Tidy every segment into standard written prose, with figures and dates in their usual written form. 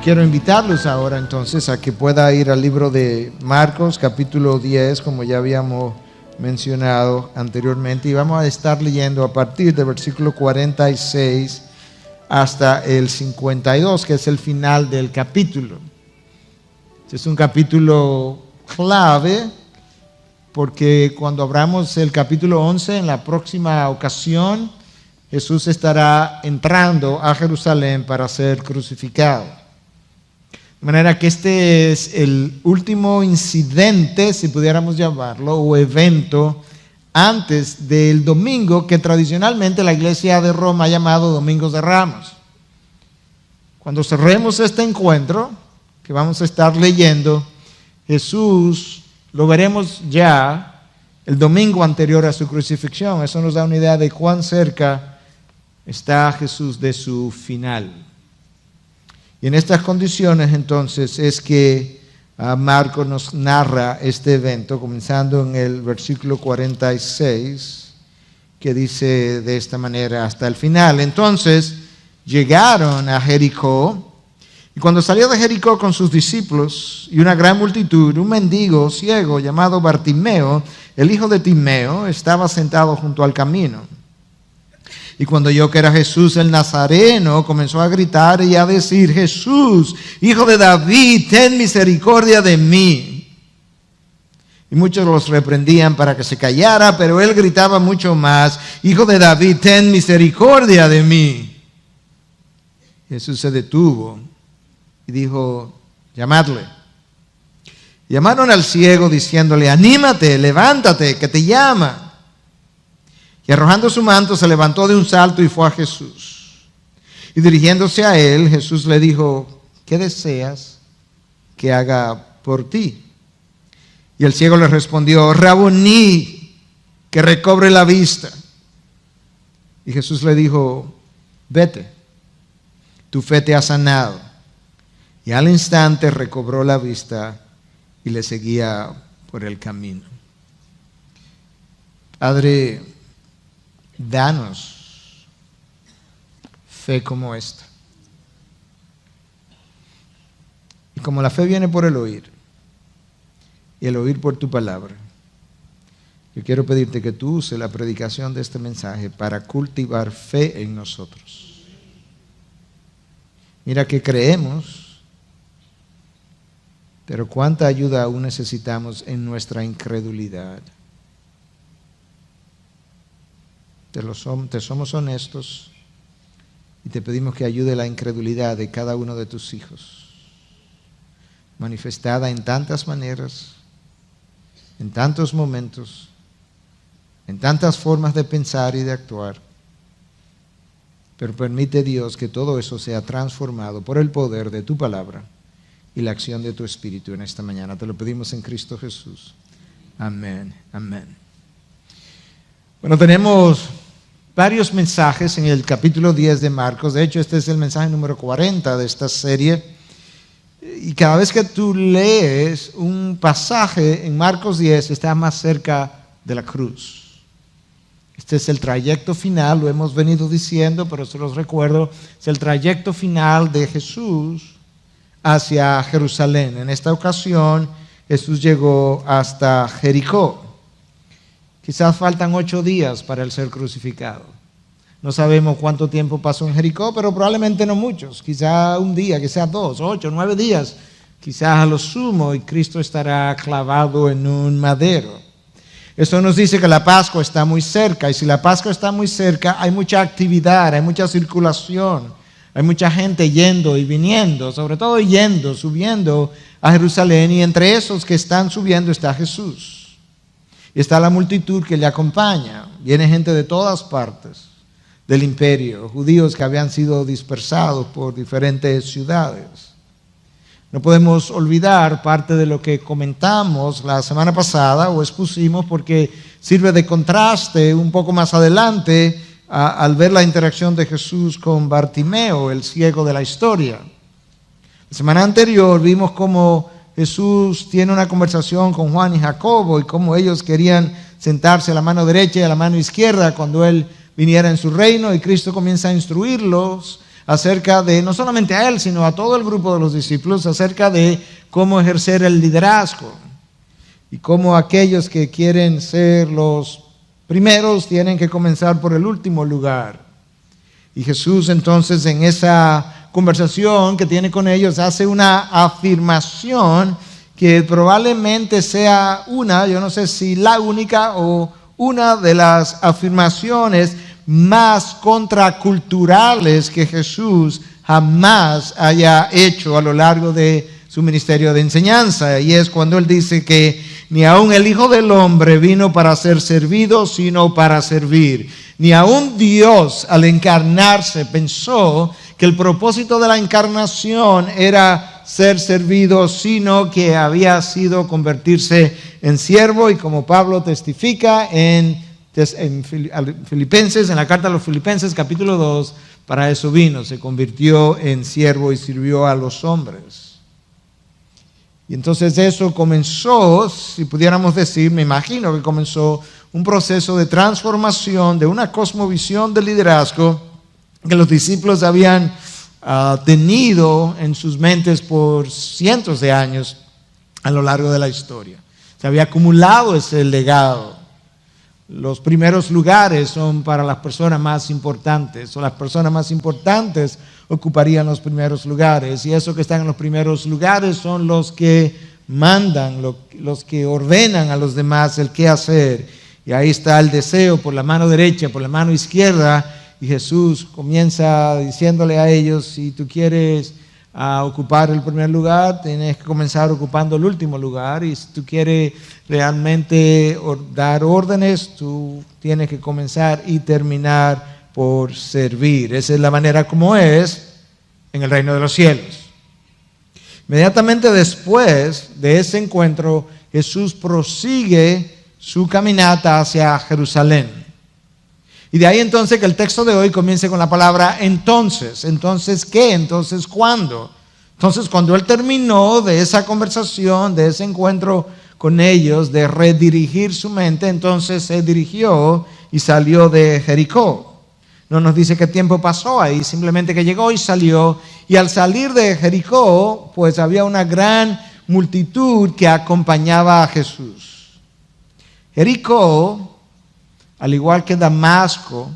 quiero invitarlos ahora entonces a que pueda ir al libro de Marcos, capítulo 10, como ya habíamos mencionado anteriormente, y vamos a estar leyendo a partir del versículo 46 hasta el 52, que es el final del capítulo. Este es un capítulo clave, porque cuando abramos el capítulo 11, en la próxima ocasión, Jesús estará entrando a Jerusalén para ser crucificado. De manera que este es el último incidente, si pudiéramos llamarlo, o evento, antes del domingo que tradicionalmente la Iglesia de Roma ha llamado Domingos de Ramos. Cuando cerremos este encuentro, que vamos a estar leyendo, Jesús lo veremos ya el domingo anterior a su crucifixión. Eso nos da una idea de cuán cerca está Jesús de su final. Y en estas condiciones entonces es que Marcos nos narra este evento, comenzando en el versículo 46, que dice de esta manera hasta el final. Entonces llegaron a Jericó, y cuando salió de Jericó con sus discípulos y una gran multitud, un mendigo ciego llamado Bartimeo, el hijo de Timeo, estaba sentado junto al camino. Y cuando oyó que era Jesús el Nazareno, comenzó a gritar y a decir: Jesús, hijo de David, ten misericordia de mí. Y muchos los reprendían para que se callara, pero él gritaba mucho más: Hijo de David, ten misericordia de mí. Jesús se detuvo y dijo: llamadle. Llamaron al ciego diciéndole: anímate, levántate, que te llama. Y arrojando su manto se levantó de un salto y fue a Jesús. Y dirigiéndose a él, Jesús le dijo: ¿qué deseas que haga por ti? Y el ciego le respondió: Rabuní, que recobre la vista. Y Jesús le dijo: vete, tu fe te ha sanado. Y al instante recobró la vista y le seguía por el camino. Padre, danos fe como esta. Y como la fe viene por el oír, y el oír por tu palabra, yo quiero pedirte que tú uses la predicación de este mensaje para cultivar fe en nosotros. Mira que creemos, pero cuánta ayuda aún necesitamos en nuestra incredulidad. Te somos honestos y te pedimos que ayude la incredulidad de cada uno de tus hijos, manifestada en tantas maneras, en tantos momentos, en tantas formas de pensar y de actuar. Pero permite, Dios, que todo eso sea transformado por el poder de tu palabra y la acción de tu Espíritu en esta mañana. Te lo pedimos en Cristo Jesús. Amén, amén. Bueno, tenemos varios mensajes en el capítulo 10 de Marcos. De hecho, este es el mensaje número 40 de esta serie. Y cada vez que tú lees un pasaje en Marcos 10, estás más cerca de la cruz. Este es el trayecto final, lo hemos venido diciendo, pero se los recuerdo, es el trayecto final de Jesús hacia Jerusalén. En esta ocasión, Jesús llegó hasta Jericó. Quizás faltan 8 días para el ser crucificado. No sabemos cuánto tiempo pasó en Jericó, pero probablemente no muchos. Quizás un día, quizás 2, 8, 9 días. Quizás a lo sumo, y Cristo estará clavado en un madero. Eso nos dice que la Pascua está muy cerca. Y si la Pascua está muy cerca, hay mucha actividad, hay mucha circulación. Hay mucha gente yendo y viniendo, sobre todo yendo, subiendo a Jerusalén. Y entre esos que están subiendo está Jesús. Y está la multitud que le acompaña. Viene gente de todas partes del imperio, judíos que habían sido dispersados por diferentes ciudades. No podemos olvidar parte de lo que comentamos la semana pasada o expusimos, porque sirve de contraste un poco más adelante al ver la interacción de Jesús con Bartimeo, el ciego de la historia. La semana anterior vimos cómo Jesús tiene una conversación con Juan y Jacobo y cómo ellos querían sentarse a la mano derecha y a la mano izquierda cuando Él viniera en su reino, y Cristo comienza a instruirlos acerca de, no solamente a él, sino a todo el grupo de los discípulos, acerca de cómo ejercer el liderazgo y cómo aquellos que quieren ser los primeros tienen que comenzar por el último lugar. Y Jesús entonces en esa conversación que tiene con ellos hace una afirmación que probablemente sea yo no sé si la única o una de las afirmaciones más contraculturales que Jesús jamás haya hecho a lo largo de su ministerio de enseñanza. Y es cuando él dice que ni aun el Hijo del Hombre vino para ser servido, sino para servir. Ni aun Dios al encarnarse pensó que el propósito de la encarnación era ser servido, sino que había sido convertirse en siervo. Y como Pablo testifica en Filipenses, en la carta a los Filipenses capítulo 2, para eso vino, se convirtió en siervo y sirvió a los hombres. Y entonces eso comenzó, si pudiéramos decir, me imagino que comenzó un proceso de transformación de una cosmovisión de liderazgo que los discípulos habían tenido en sus mentes por cientos de años a lo largo de la historia. Se había acumulado ese legado. Los primeros lugares son para las personas más importantes, o las personas más importantes ocuparían los primeros lugares, y esos que están en los primeros lugares son los que mandan, los que ordenan a los demás el qué hacer. Y ahí está el deseo por la mano derecha, por la mano izquierda, y Jesús comienza diciéndole a ellos: si tú quieres ocupar el primer lugar, tienes que comenzar ocupando el último lugar, y si tú quieres realmente dar órdenes, tú tienes que comenzar y terminar por servir. Esa es la manera como es en el reino de los cielos. Inmediatamente después de ese encuentro, Jesús prosigue su caminata hacia Jerusalén. Y de ahí entonces que el texto de hoy comience con la palabra entonces. ¿Entonces qué? ¿Entonces cuándo? Entonces cuando él terminó de esa conversación, de ese encuentro con ellos, de redirigir su mente, entonces se dirigió y salió de Jericó. No nos dice qué tiempo pasó ahí, simplemente que llegó y salió. Y al salir de Jericó, pues había una gran multitud que acompañaba a Jesús. Jericó, al igual que Damasco,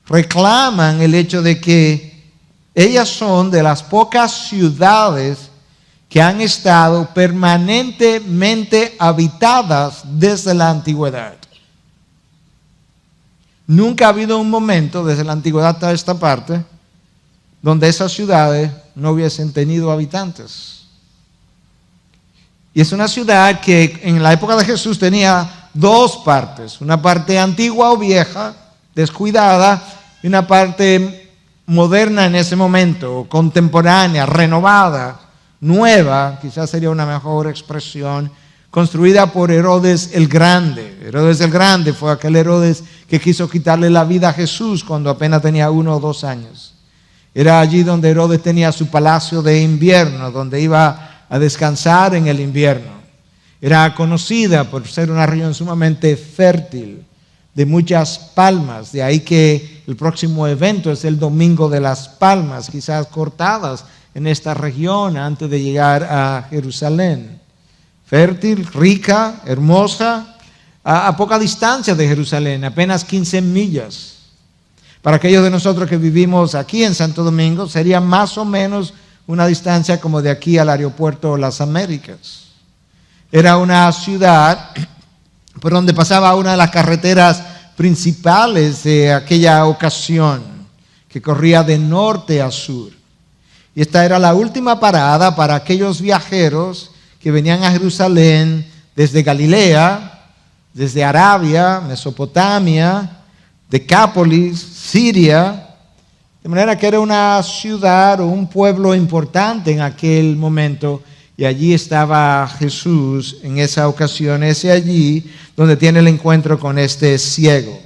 reclaman el hecho de que ellas son de las pocas ciudades que han estado permanentemente habitadas desde la antigüedad. Nunca ha habido un momento desde la antigüedad hasta esta parte donde esas ciudades no hubiesen tenido habitantes. Y es una ciudad que en la época de Jesús tenía dos partes: una parte antigua o vieja, descuidada, y una parte moderna en ese momento, contemporánea, renovada, nueva, quizás sería una mejor expresión, construida por Herodes el Grande. Herodes el Grande fue aquel Herodes que quiso quitarle la vida a Jesús cuando apenas tenía 1 o 2 años. Era allí donde Herodes tenía su palacio de invierno, donde iba a descansar en el invierno. Era conocida por ser una región sumamente fértil, de muchas palmas. De ahí que el próximo evento es el Domingo de las Palmas, quizás cortadas en esta región antes de llegar a Jerusalén. Fértil, rica, hermosa, a poca distancia de Jerusalén, apenas 15 millas. Para aquellos de nosotros que vivimos aquí en Santo Domingo, sería más o menos una distancia como de aquí al aeropuerto de las Américas. Era una ciudad por donde pasaba una de las carreteras principales de aquella ocasión, que corría de norte a sur. Y esta era la última parada para aquellos viajeros que venían a Jerusalén desde Galilea, desde Arabia, Mesopotamia, Decápolis, Siria. De manera que era una ciudad o un pueblo importante en aquel momento. Y allí estaba Jesús en esa ocasión. Es allí donde tiene el encuentro con este ciego.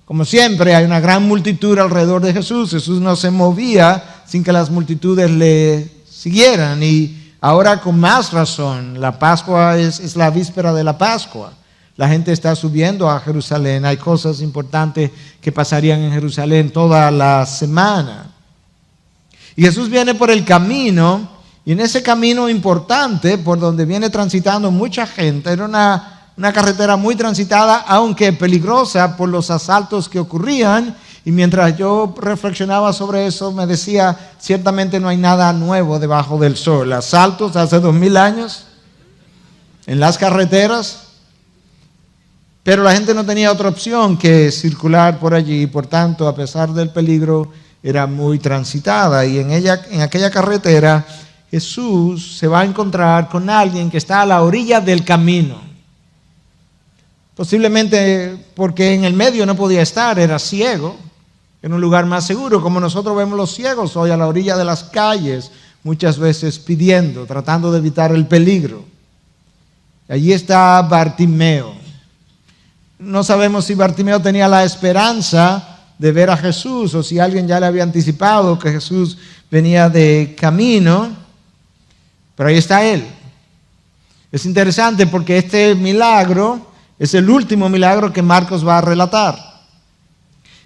Como siempre, hay una gran multitud alrededor de Jesús. Jesús no se movía sin que las multitudes le siguieran. Y ahora con más razón, la Pascua es la víspera de la Pascua. La gente está subiendo a Jerusalén. Hay cosas importantes que pasarían en Jerusalén toda la semana. Y Jesús viene por el camino, y en ese camino importante, por donde viene transitando mucha gente, era una carretera muy transitada, aunque peligrosa por los asaltos que ocurrían. Y mientras yo reflexionaba sobre eso, me decía, ciertamente no hay nada nuevo debajo del sol. Asaltos hace 2000 años en las carreteras, pero la gente no tenía otra opción que circular por allí. Por tanto, a pesar del peligro, era muy transitada. Y en aquella carretera, Jesús se va a encontrar con alguien que está a la orilla del camino. Posiblemente porque en el medio no podía estar, era ciego, en un lugar más seguro, como nosotros vemos los ciegos hoy a la orilla de las calles, muchas veces pidiendo, tratando de evitar el peligro. Allí está Bartimeo. No sabemos si Bartimeo tenía la esperanza de ver a Jesús o si alguien ya le había anticipado que Jesús venía de camino, pero ahí está él. Es interesante porque este milagro es el último milagro que Marcos va a relatar.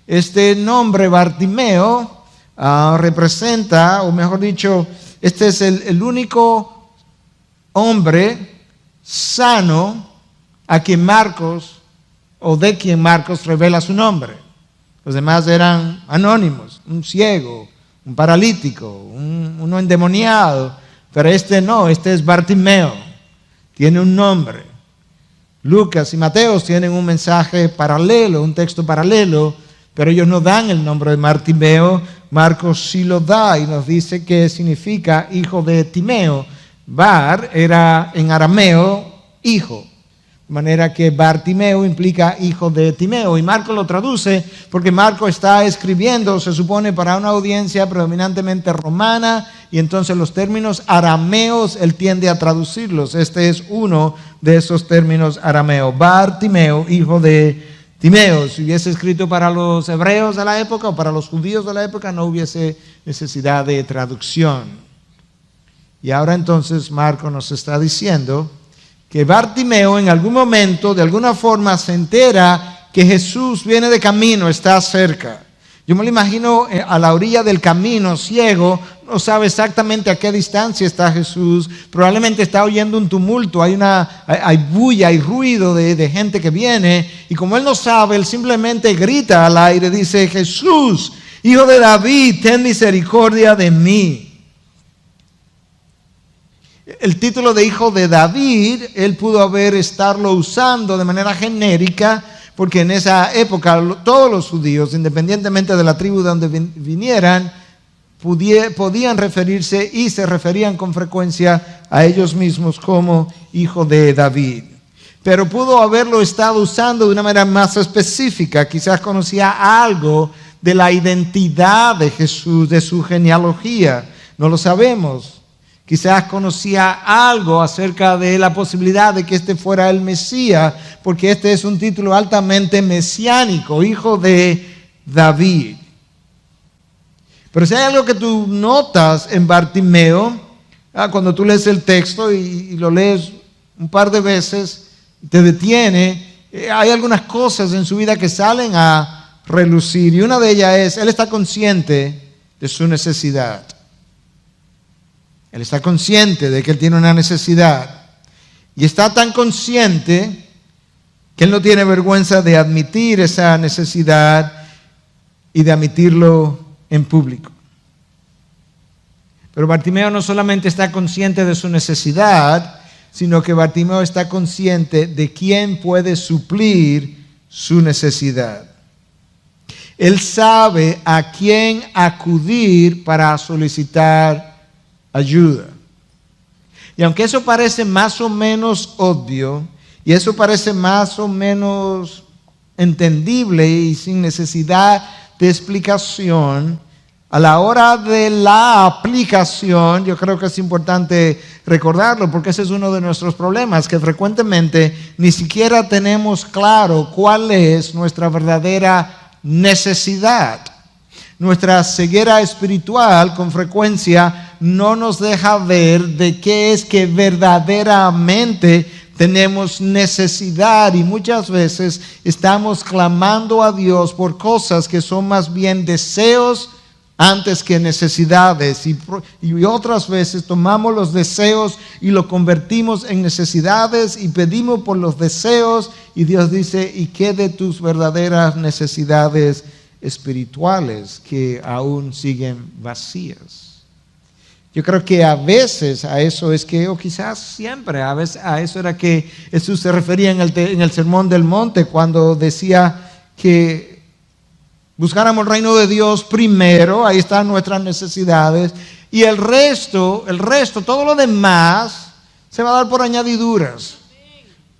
Este nombre Bartimeo representa, o mejor dicho, este es el único hombre sano a quien Marcos, o de quien Marcos revela su nombre. Los demás eran anónimos, un ciego, un paralítico, uno endemoniado, pero este no, este es Bartimeo, tiene un nombre. Lucas y Mateo tienen un mensaje paralelo, un texto paralelo, pero ellos no dan el nombre de Bartimeo. Marcos sí lo da y nos dice que significa hijo de Timeo. Bar era en arameo hijo, de manera que Bartimeo implica hijo de Timeo. Y Marcos lo traduce porque Marcos está escribiendo, se supone, para una audiencia predominantemente romana, y entonces los términos arameos él tiende a traducirlos. Este es uno de esos términos arameos. Bartimeo, hijo de Timeo. Si hubiese escrito para los hebreos de la época o para los judíos de la época, no hubiese necesidad de traducción. Y ahora entonces Marcos nos está diciendo que Bartimeo en algún momento, de alguna forma, se entera que Jesús viene de camino, está cerca. Yo me lo imagino a la orilla del camino, ciego, no sabe exactamente a qué distancia está Jesús, probablemente está oyendo un tumulto, hay bulla, hay ruido de gente que viene, y como él no sabe, él simplemente grita al aire, dice: Jesús, hijo de David, ten misericordia de mí. El título de hijo de David, él pudo estarlo usando de manera genérica, porque en esa época todos los judíos, independientemente de la tribu de donde vinieran, podían referirse y se referían con frecuencia a ellos mismos como hijo de David. Pero pudo haberlo estado usando de una manera más específica, quizás conocía algo de la identidad de Jesús, de su genealogía, no lo sabemos. Quizás conocía algo acerca de la posibilidad de que este fuera el Mesías, porque este es un título altamente mesiánico, hijo de David. Pero si hay algo que tú notas en Bartimeo, cuando tú lees el texto y lo lees un par de veces, te detiene, hay algunas cosas en su vida que salen a relucir, y una de ellas es, él está consciente de su necesidad. Él está consciente de que él tiene una necesidad, y está tan consciente que él no tiene vergüenza de admitir esa necesidad y de admitirlo en público. Pero Bartimeo no solamente está consciente de su necesidad, sino que Bartimeo está consciente de quién puede suplir su necesidad. Él sabe a quién acudir para solicitar ayuda. Y aunque eso parece más o menos obvio, y eso parece más o menos entendible y sin necesidad de explicación, a la hora de la aplicación, yo creo que es importante recordarlo, porque ese es uno de nuestros problemas, que frecuentemente ni siquiera tenemos claro cuál es nuestra verdadera necesidad. Nuestra ceguera espiritual con frecuencia no nos deja ver de qué es que verdaderamente tenemos necesidad, y muchas veces estamos clamando a Dios por cosas que son más bien deseos antes que necesidades. Y otras veces tomamos los deseos y lo convertimos en necesidades y pedimos por los deseos. Y Dios dice, ¿y qué de tus verdaderas necesidades espirituales que aún siguen vacías? Yo creo que a veces a eso es que, o quizás siempre, a veces a eso era que Jesús se refería en el Sermón del Monte, cuando decía que buscáramos el reino de Dios primero. Ahí están nuestras necesidades, y el resto, todo lo demás, se va a dar por añadiduras.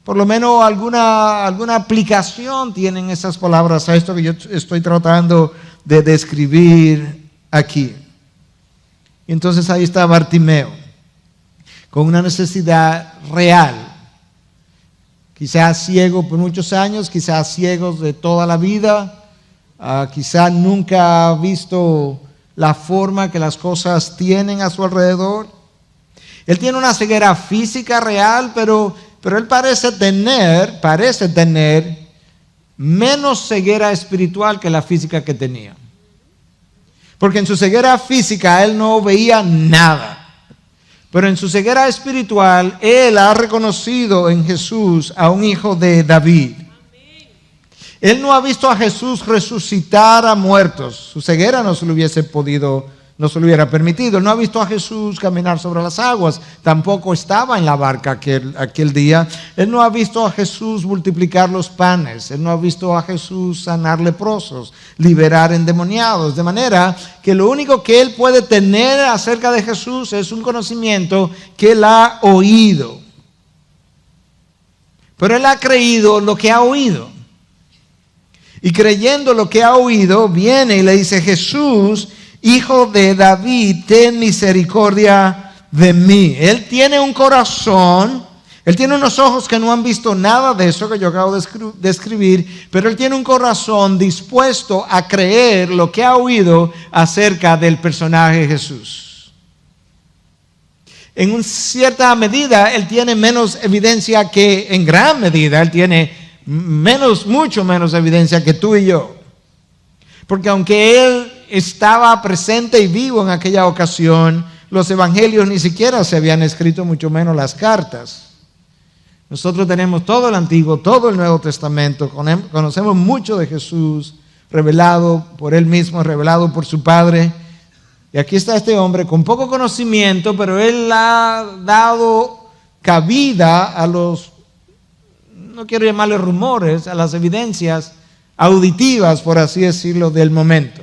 Por lo menos alguna aplicación tienen esas palabras a esto que yo estoy tratando de describir aquí. Entonces ahí está Bartimeo, con una necesidad real. Quizás ciego por muchos años, quizás ciego de toda la vida, quizás nunca ha visto la forma que las cosas tienen a su alrededor. Él tiene una ceguera física real, pero él parece tener menos ceguera espiritual que la física que tenía. Porque en su ceguera física él no veía nada. Pero en su ceguera espiritual él ha reconocido en Jesús a un hijo de David. Él no ha visto a Jesús resucitar a muertos. Su ceguera no se lo hubiera permitido. Él no ha visto a Jesús caminar sobre las aguas. Tampoco estaba en la barca aquel día. Él no ha visto a Jesús multiplicar los panes. Él no ha visto a Jesús sanar leprosos, liberar endemoniados. De manera que lo único que él puede tener acerca de Jesús es un conocimiento que él ha oído. Pero él ha creído lo que ha oído. Y creyendo lo que ha oído, viene y le dice: Jesús, Hijo de David, ten misericordia de mí. Él tiene un corazón, él tiene unos ojos que no han visto nada de eso que yo acabo de escribir, pero él tiene un corazón dispuesto a creer lo que ha oído acerca del personaje Jesús. En cierta medida, él tiene menos evidencia que, en gran medida, él tiene mucho menos evidencia que tú y yo. Porque aunque él estaba presente y vivo en aquella ocasión, los evangelios ni siquiera se habían escrito, mucho menos las cartas. Nosotros tenemos todo el Antiguo, todo el Nuevo Testamento, conocemos mucho de Jesús, revelado por él mismo, revelado por su Padre. Y aquí está este hombre con poco conocimiento, pero él ha dado cabida a los, no quiero llamarles rumores, a las evidencias auditivas, por así decirlo, del momento.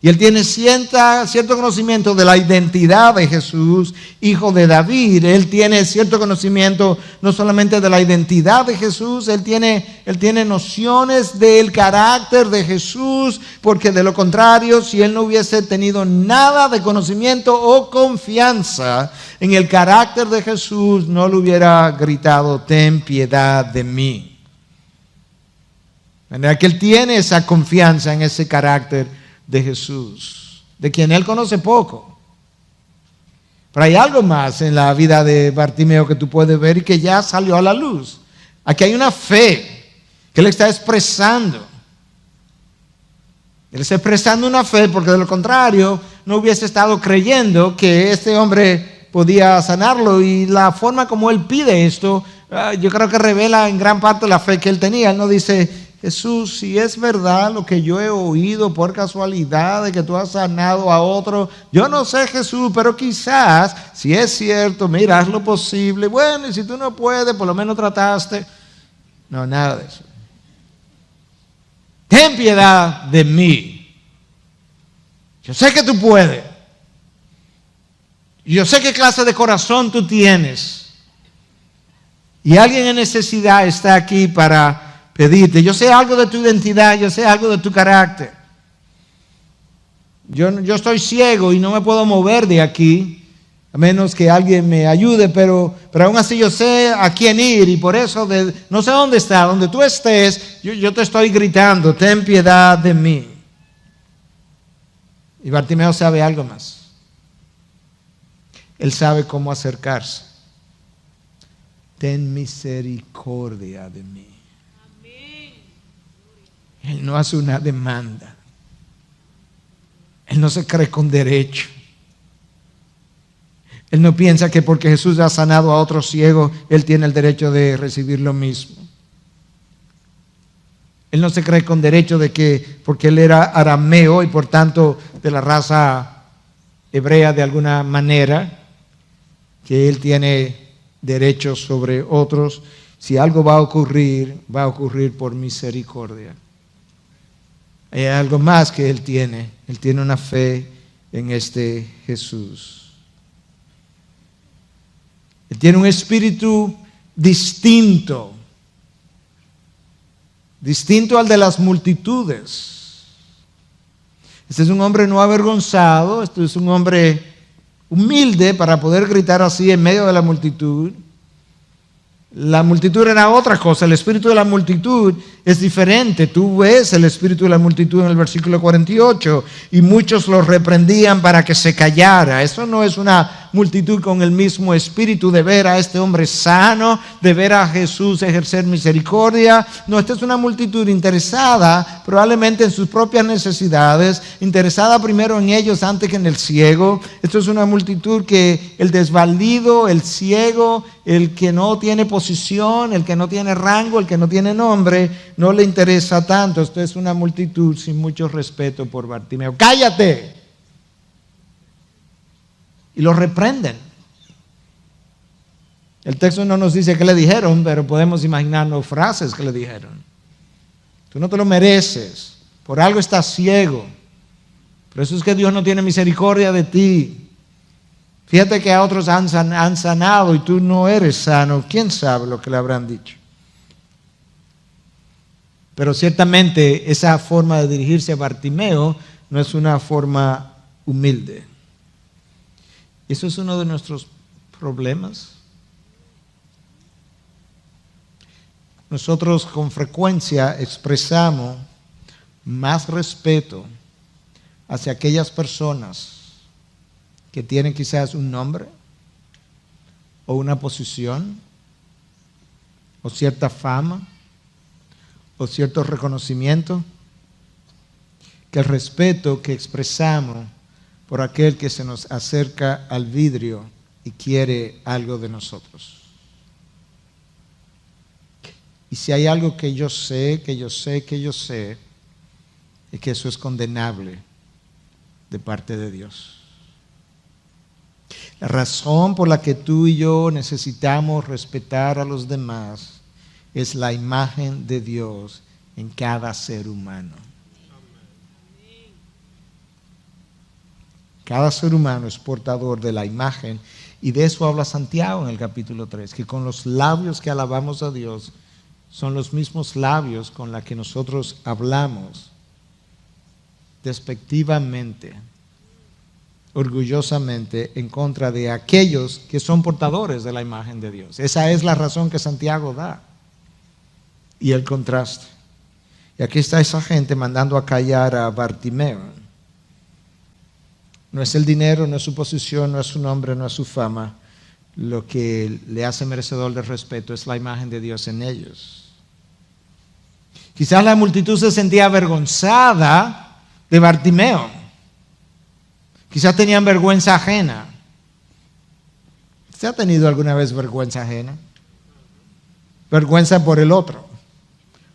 Y él tiene cierto conocimiento de la identidad de Jesús, hijo de David. Él tiene cierto conocimiento no solamente de la identidad de Jesús, él tiene nociones del carácter de Jesús, porque de lo contrario, si él no hubiese tenido nada de conocimiento o confianza en el carácter de Jesús, no le hubiera gritado: ten piedad de mí. De manera que él tiene esa confianza en ese carácter de Jesús, de quien él conoce poco. Pero hay algo más en la vida de Bartimeo que tú puedes ver y que ya salió a la luz. Aquí hay una fe que él está expresando. Él está expresando una fe porque de lo contrario no hubiese estado creyendo que este hombre podía sanarlo. Y la forma como él pide esto, yo creo que revela en gran parte la fe que él tenía. Él no dice: Jesús, si es verdad lo que yo he oído por casualidad de que tú has sanado a otro, yo no sé, Jesús, pero quizás, si es cierto, mira, haz lo posible. Bueno, y si tú no puedes, por lo menos trataste. No, nada de eso. Ten piedad de mí. Yo sé que tú puedes. Yo sé qué clase de corazón tú tienes. Y alguien en necesidad está aquí para pedirte. Yo sé algo de tu identidad, yo sé algo de tu carácter. Yo estoy ciego y no me puedo mover de aquí, a menos que alguien me ayude, pero aún así yo sé a quién ir, y por eso no sé dónde está, donde tú estés, yo te estoy gritando: ten piedad de mí. Y Bartimeo sabe algo más. Él sabe cómo acercarse. Ten misericordia de mí. Él no hace una demanda. Él no se cree con derecho. Él no piensa que porque Jesús ha sanado a otro ciego, Él tiene el derecho de recibir lo mismo. Él no se cree con derecho de que porque Él era arameo y por tanto de la raza hebrea de alguna manera, que Él tiene derechos sobre otros. Si algo va a ocurrir por misericordia. Hay algo más que Él tiene. Él tiene una fe en este Jesús. Él tiene un espíritu distinto al de las multitudes. Este es un hombre no avergonzado, este es un hombre humilde para poder gritar así en medio de la multitud. La multitud era otra cosa, el espíritu de la multitud es diferente. Tú ves el espíritu de la multitud en el versículo 48, y muchos lo reprendían para que se callara. Eso no es una multitud con el mismo espíritu de ver a este hombre sano, de ver a Jesús ejercer misericordia. No, esta es una multitud interesada probablemente en sus propias necesidades, interesada primero en ellos antes que en el ciego. Esto es una multitud que el desvalido, el ciego, el que no tiene posición, el que no tiene rango, el que no tiene nombre, no le interesa tanto. Esto es una multitud sin mucho respeto por Bartimeo. ¡Cállate! Y lo reprenden. El texto no nos dice qué le dijeron, pero podemos imaginarnos frases que le dijeron. Tú no te lo mereces, por algo estás ciego. Por eso es que Dios no tiene misericordia de ti. Fíjate que a otros han sanado y tú no eres sano. ¿Quién sabe lo que le habrán dicho? Pero ciertamente esa forma de dirigirse a Bartimeo no es una forma humilde. Eso es uno de nuestros problemas. Nosotros con frecuencia expresamos más respeto hacia aquellas personas que tienen quizás un nombre o una posición o cierta fama o cierto reconocimiento, que el respeto que expresamos por aquel que se nos acerca al vidrio y quiere algo de nosotros. Y si hay algo que yo sé, es que eso es condenable de parte de Dios. La razón por la que tú y yo necesitamos respetar a los demás es la imagen de Dios en cada ser humano. Cada ser humano es portador de la imagen, y de eso habla Santiago en el capítulo 3, que con los labios que alabamos a Dios son los mismos labios con los que nosotros hablamos despectivamente, orgullosamente en contra de aquellos que son portadores de la imagen de Dios. Esa es la razón que Santiago da. Y el contraste. Y aquí está esa gente mandando a callar a Bartimeo. No es el dinero, no es su posición, no es su nombre, no es su fama. Lo que le hace merecedor de respeto es la imagen de Dios en ellos. Quizás la multitud se sentía avergonzada de Bartimeo. Quizás tenían vergüenza ajena. ¿Usted ha tenido alguna vez vergüenza ajena? Vergüenza por el otro.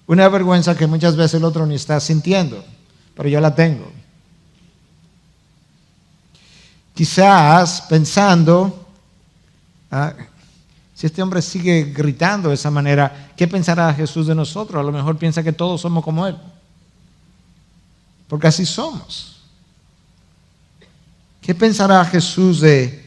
Una vergüenza que muchas veces el otro ni está sintiendo, pero yo la tengo. Quizás pensando, si este hombre sigue gritando de esa manera, ¿qué pensará Jesús de nosotros? A lo mejor piensa que todos somos como Él. Porque así somos. ¿Qué pensará Jesús de...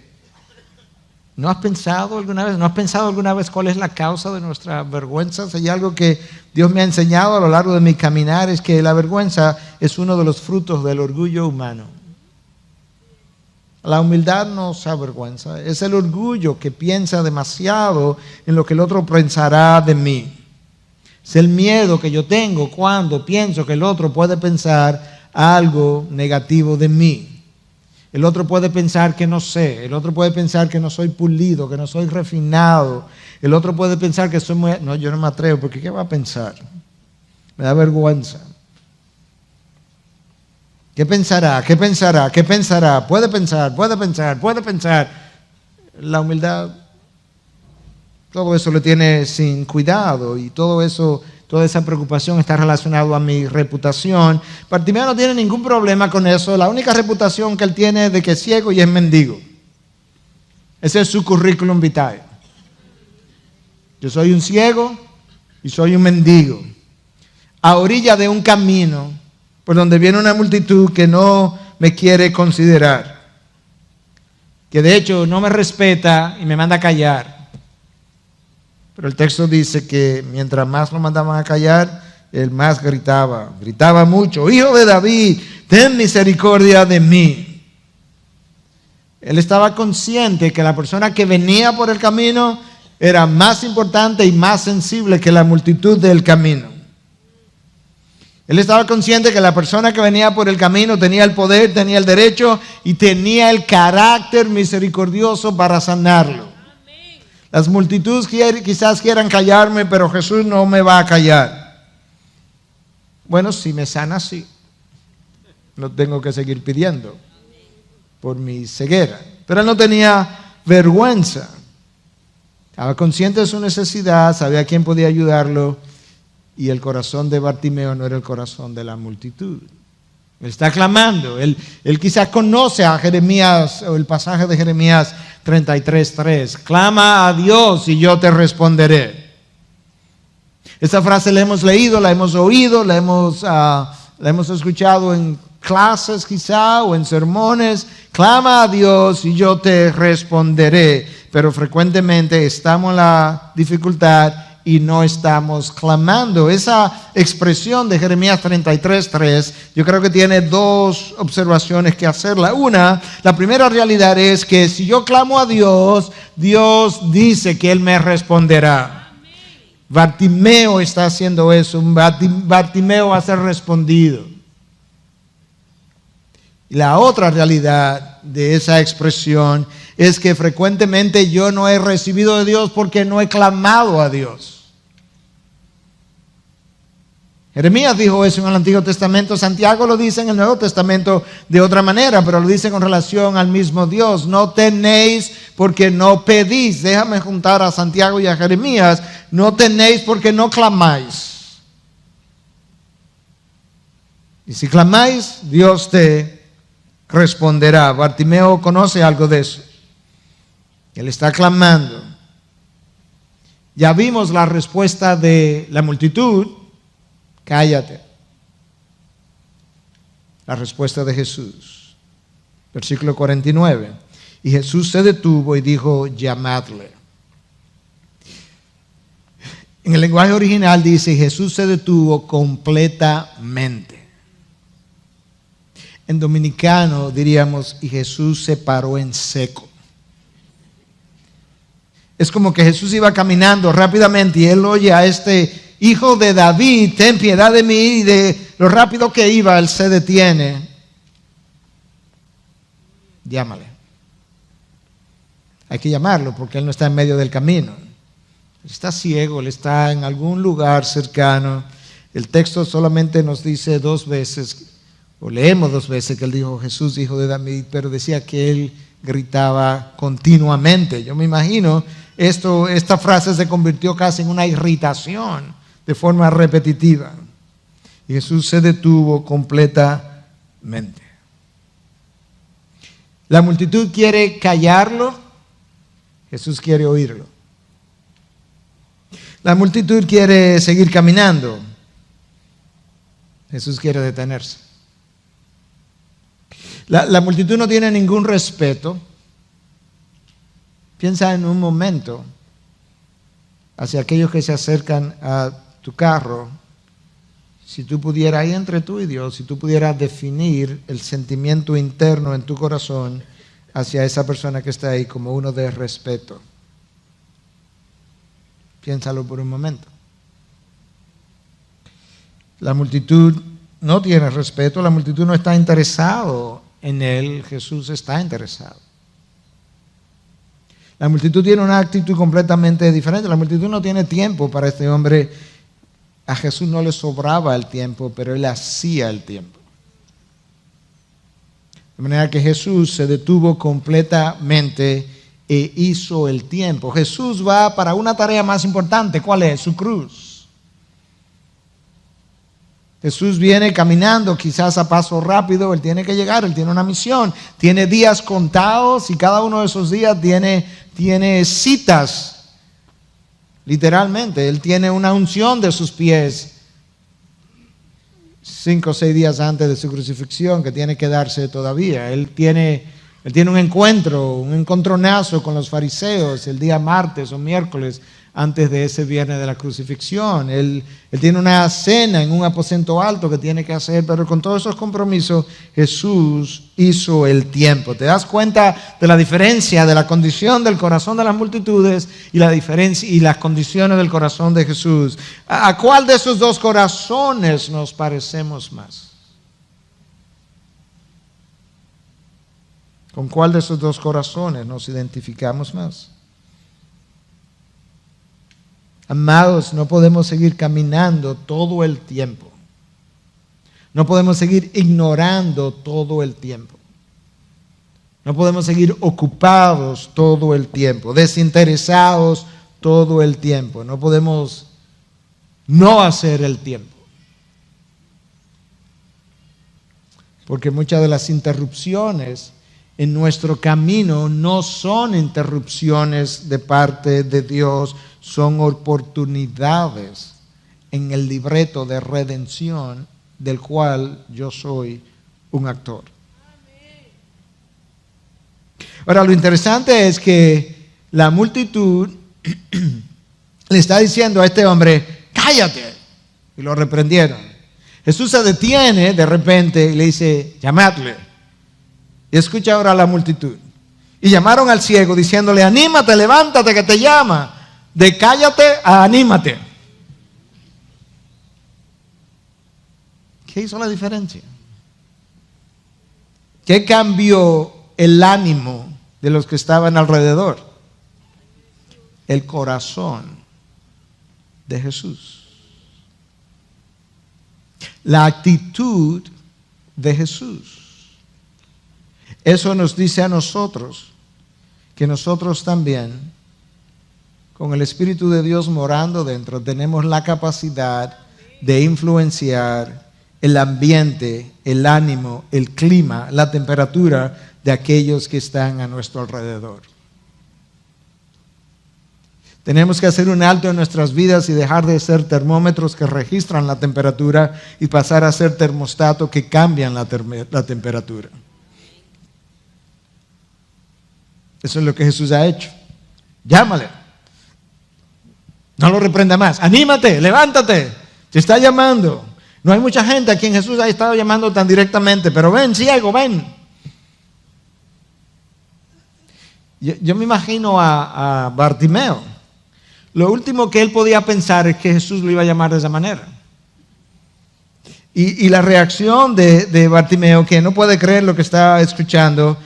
¿No has pensado alguna vez cuál es la causa de nuestra vergüenza? Si hay algo que Dios me ha enseñado a lo largo de mi caminar, es que la vergüenza es uno de los frutos del orgullo humano. La humildad no se avergüenza, es el orgullo que piensa demasiado en lo que el otro pensará de mí. Es el miedo que yo tengo cuando pienso que el otro puede pensar algo negativo de mí. El otro puede pensar que no sé, el otro puede pensar que no soy pulido, que no soy refinado. El otro puede pensar que soy muy... No, yo no me atrevo, porque ¿qué va a pensar? Me da vergüenza. ¿Qué pensará? ¿Qué pensará? ¿Qué pensará? Puede pensar, puede pensar, puede pensar. La humildad, todo eso lo tiene sin cuidado y todo eso, toda esa preocupación está relacionada a mi reputación. Bartimeo no tiene ningún problema con eso. La única reputación que él tiene es de que es ciego y es mendigo. Ese es su currículum vitae. Yo soy un ciego y soy un mendigo, a orilla de un camino por donde viene una multitud que no me quiere considerar, que de hecho no me respeta y me manda a callar. Pero el texto dice que mientras más lo mandaban a callar, él más gritaba mucho: Hijo de David, ten misericordia de mí. Él estaba consciente que la persona que venía por el camino era más importante y más sensible que la multitud del camino. Él estaba consciente que la persona que venía por el camino tenía el poder, tenía el derecho y tenía el carácter misericordioso para sanarlo. Las multitudes quizás quieran callarme, pero Jesús no me va a callar. Bueno, si me sana, sí. No tengo que seguir pidiendo por mi ceguera. Pero él no tenía vergüenza. Estaba consciente de su necesidad, sabía quién podía ayudarlo. Y el corazón de Bartimeo no era el corazón de la multitud. Él está clamando. Él quizás conoce a Jeremías, o el pasaje de Jeremías 33:3. Clama a Dios y yo te responderé. Esta frase la hemos leído, la hemos oído, la hemos escuchado en clases quizá o en sermones. Clama a Dios y yo te responderé. Pero frecuentemente estamos en la dificultad y no estamos clamando. Esa expresión de Jeremías 33:3, yo creo que tiene dos observaciones que hacerla. La primera realidad es que si yo clamo a Dios, Dios dice que Él me responderá. Bartimeo está haciendo eso. Bartimeo va a ser respondido. Y la otra realidad de esa expresión es que frecuentemente yo no he recibido de Dios porque no he clamado a Dios. Jeremías dijo eso en el Antiguo Testamento. Santiago lo dice en el Nuevo Testamento de otra manera, pero lo dice con relación al mismo Dios. No tenéis porque no pedís. Déjame juntar a Santiago y a Jeremías. No tenéis porque no clamáis. Y si clamáis, Dios te responderá. Bartimeo conoce algo de eso. Él está clamando. Ya vimos la respuesta de la multitud: cállate. La respuesta de Jesús. Versículo 49. Y Jesús se detuvo y dijo: llamadle. En el lenguaje original dice: Jesús se detuvo completamente. En dominicano diríamos: y Jesús se paró en seco. Es como que Jesús iba caminando rápidamente y él oye a este: Hijo de David, ten piedad de mí. Y de lo rápido que iba, él se detiene. Llámale. Hay que llamarlo porque él no está en medio del camino. Él está ciego, él está en algún lugar cercano. El texto solamente nos dice dos veces, o leemos dos veces, que él dijo: Jesús, hijo de David, pero decía que él gritaba continuamente. Yo me imagino esta frase se convirtió casi en una irritación de forma repetitiva. Y Jesús se detuvo completamente. La multitud quiere callarlo, Jesús quiere oírlo. La multitud quiere seguir caminando, Jesús quiere detenerse. La multitud no tiene ningún respeto. Piensa en un momento hacia aquellos que se acercan a tu carro. Si tú pudieras, ahí entre tú y Dios, si tú pudieras definir el sentimiento interno en tu corazón hacia esa persona que está ahí como uno de respeto. Piénsalo por un momento. La multitud no tiene respeto, la multitud no está interesado en él, Jesús está interesado. La multitud tiene una actitud completamente diferente. La multitud no tiene tiempo para este hombre. A Jesús no le sobraba el tiempo, pero él hacía el tiempo. De manera que Jesús se detuvo completamente e hizo el tiempo. Jesús va para una tarea más importante. ¿Cuál es? Su cruz. Jesús viene caminando quizás a paso rápido. Él tiene que llegar, Él tiene una misión. Tiene días contados y cada uno de esos días tiene citas. Literalmente, Él tiene una unción de sus pies 5 o 6 días antes de su crucifixión que tiene que darse todavía. Él tiene un encontronazo con los fariseos el día martes o miércoles antes de ese viernes de la crucifixión. Él tiene una cena en un aposento alto que tiene que hacer, pero con todos esos compromisos Jesús hizo el tiempo. ¿Te das cuenta de la diferencia de la condición del corazón de las multitudes y la diferencia y las condiciones del corazón de Jesús? ¿A cuál de esos dos corazones nos parecemos más? ¿Con cuál de esos dos corazones nos identificamos más? Amados, no podemos seguir caminando todo el tiempo. No podemos seguir ignorando todo el tiempo. No podemos seguir ocupados todo el tiempo, desinteresados todo el tiempo. No podemos no hacer el tiempo. Porque muchas de las interrupciones en nuestro camino no son interrupciones de parte de Dios, son oportunidades en el libreto de redención del cual yo soy un actor. Ahora, lo interesante es que la multitud le está diciendo a este hombre, cállate, y lo reprendieron. Jesús se detiene de repente y le dice, llamadle. Y escucha ahora a la multitud. Y llamaron al ciego diciéndole, anímate, levántate que te llama. De cállate a anímate. ¿Qué hizo la diferencia? ¿Qué cambió el ánimo de los que estaban alrededor? El corazón de Jesús. La actitud de Jesús. Eso nos dice a nosotros que nosotros también, con el Espíritu de Dios morando dentro, tenemos la capacidad de influenciar el ambiente, el ánimo, el clima, la temperatura de aquellos que están a nuestro alrededor. Tenemos que hacer un alto en nuestras vidas y dejar de ser termómetros que registran la temperatura y pasar a ser termostatos que cambian la temperatura. Eso es lo que Jesús ha hecho. Llámale. No lo reprenda más. Anímate, levántate. Te está llamando. No hay mucha gente a quien Jesús ha estado llamando tan directamente, pero ven, ciego, ven. Yo me imagino a Bartimeo. Lo último que él podía pensar es que Jesús lo iba a llamar de esa manera. Y la reacción de Bartimeo, que no puede creer lo que está escuchando,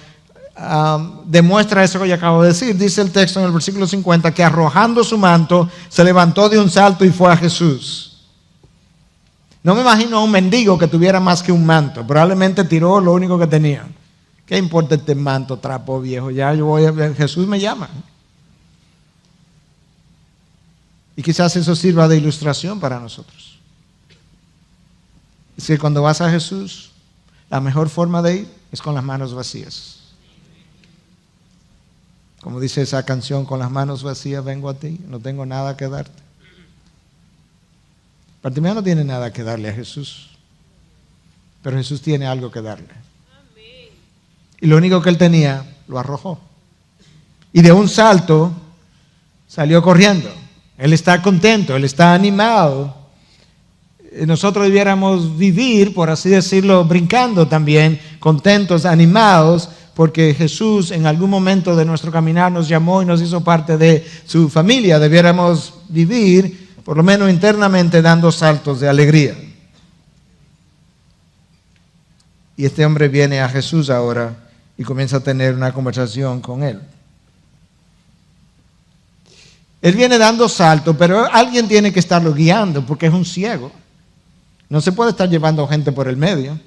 demuestra eso que yo acabo de decir. Dice el texto en el versículo 50 que arrojando su manto se levantó de un salto y fue a Jesús. No me imagino a un mendigo que tuviera más que un manto. Probablemente tiró lo único que tenía. ¿Qué importa este manto, trapo viejo? Ya yo voy a ver, Jesús me llama. Y quizás eso sirva de ilustración para nosotros. Es que cuando vas a Jesús, la mejor forma de ir es con las manos vacías. Como dice esa canción, con las manos vacías vengo a ti, no tengo nada que darte. Bartimeo no tiene nada que darle a Jesús, pero Jesús tiene algo que darle. Y lo único que él tenía, lo arrojó. Y de un salto salió corriendo. Él está contento, él está animado. Nosotros debiéramos vivir, por así decirlo, brincando también, contentos, animados, porque Jesús en algún momento de nuestro caminar nos llamó y nos hizo parte de su familia. Debiéramos vivir, por lo menos internamente, dando saltos de alegría. Y este hombre viene a Jesús ahora y comienza a tener una conversación con él. Él viene dando saltos, pero alguien tiene que estarlo guiando porque es un ciego. No se puede estar llevando gente por el medio.